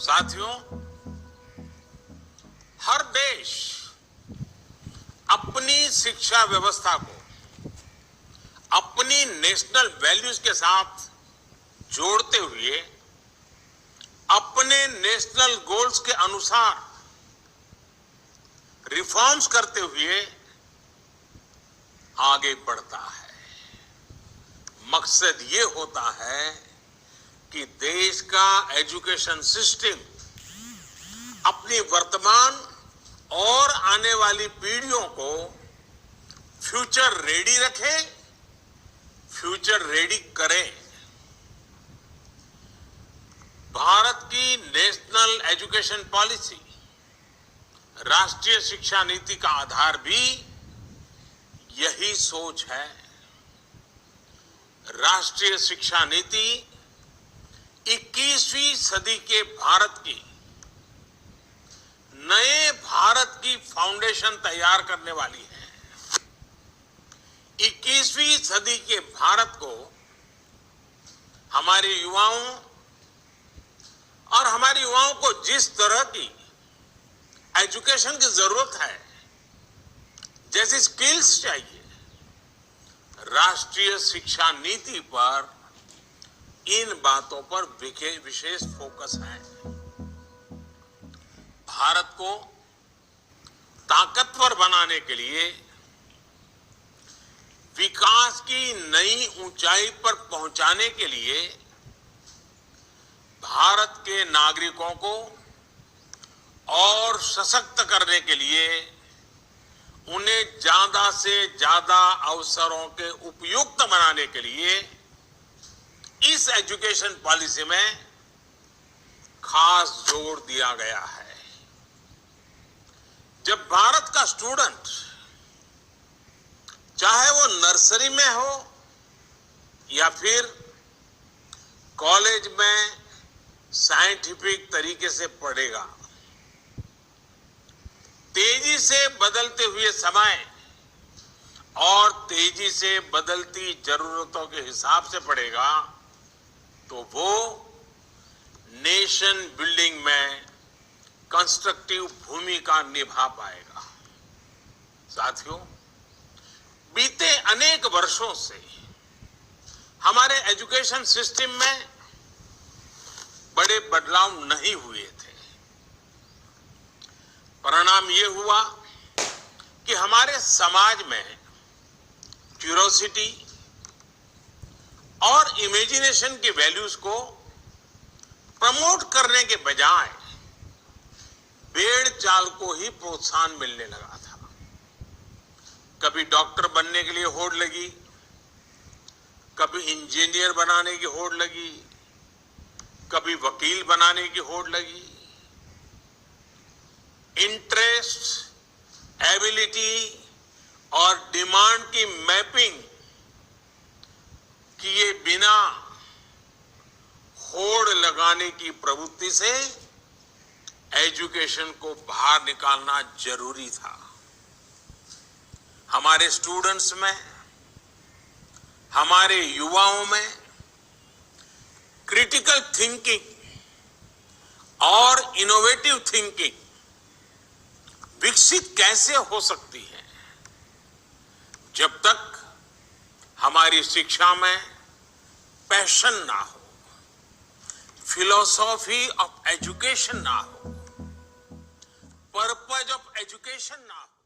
साथियों, हर देश अपनी शिक्षा व्यवस्था को अपनी नेशनल वैल्यूज के साथ जोड़ते हुए अपने नेशनल गोल्स के अनुसार रिफॉर्म्स करते हुए आगे बढ़ता है। मकसद ये होता है कि देश का एजुकेशन सिस्टम अपनी वर्तमान और आने वाली पीढ़ियों को फ्यूचर रेडी रखे, फ्यूचर रेडी करे। भारत की नेशनल एजुकेशन पॉलिसी, राष्ट्रीय शिक्षा नीति का आधार भी यही सोच है। राष्ट्रीय शिक्षा नीति 21वीं सदी के भारत की नए भारत की फाउंडेशन तैयार करने वाली है। 21वीं सदी के भारत को हमारे युवाओं को जिस तरह की एजुकेशन की जरूरत है, जैसी स्किल्स चाहिए, राष्ट्रीय शिक्षा नीति पर इन बातों पर विशेष फोकस है। भारत को ताकतवर बनाने के लिए, विकास की नई ऊंचाई पर पहुंचाने के लिए भारत के नागरिकों को और सशक्त करने के लिए उन्हें ज्यादा से ज्यादा अवसरों के उपयुक्त बनाने के लिए इस एजुकेशन पॉलिसी में खास जोर दिया गया है। जब भारत का स्टूडेंट, चाहे वो नर्सरी में हो या फिर कॉलेज में साइंटिफिक तरीके से पढ़ेगा, तेजी से बदलते हुए समय और तेजी से बदलती जरूरतों के हिसाब से पढ़ेगा, तो वो नेशन बिल्डिंग में कंस्ट्रक्टिव भूमिका निभा पाएगा। साथियों, बीते अनेक वर्षों से हमारे एजुकेशन सिस्टम में बड़े बदलाव नहीं हुए थे। परिणाम ये हुआ कि हमारे समाज में क्यूरोसिटी और इमेजिनेशन की वैल्यूज को प्रमोट करने के बजाय भेड़ चाल को ही प्रोत्साहन मिलने लगा था। कभी डॉक्टर बनने के लिए होड़ लगी, कभी इंजीनियर बनाने की होड़ लगी, कभी वकील बनाने की होड़ लगी। इंटरेस्ट, एबिलिटी और डिमांड की मैपिंग किए बिना होड़ लगाने की प्रवृत्ति से एजुकेशन को बाहर निकालना जरूरी था। हमारे स्टूडेंट्स में, हमारे युवाओं में क्रिटिकल थिंकिंग और इनोवेटिव थिंकिंग विकसित कैसे हो सकती है, जब तक हमारी शिक्षा में पैशन ना हो, फिलॉसफी ऑफ एजुकेशन ना हो, पर्पज ऑफ एजुकेशन ना हो।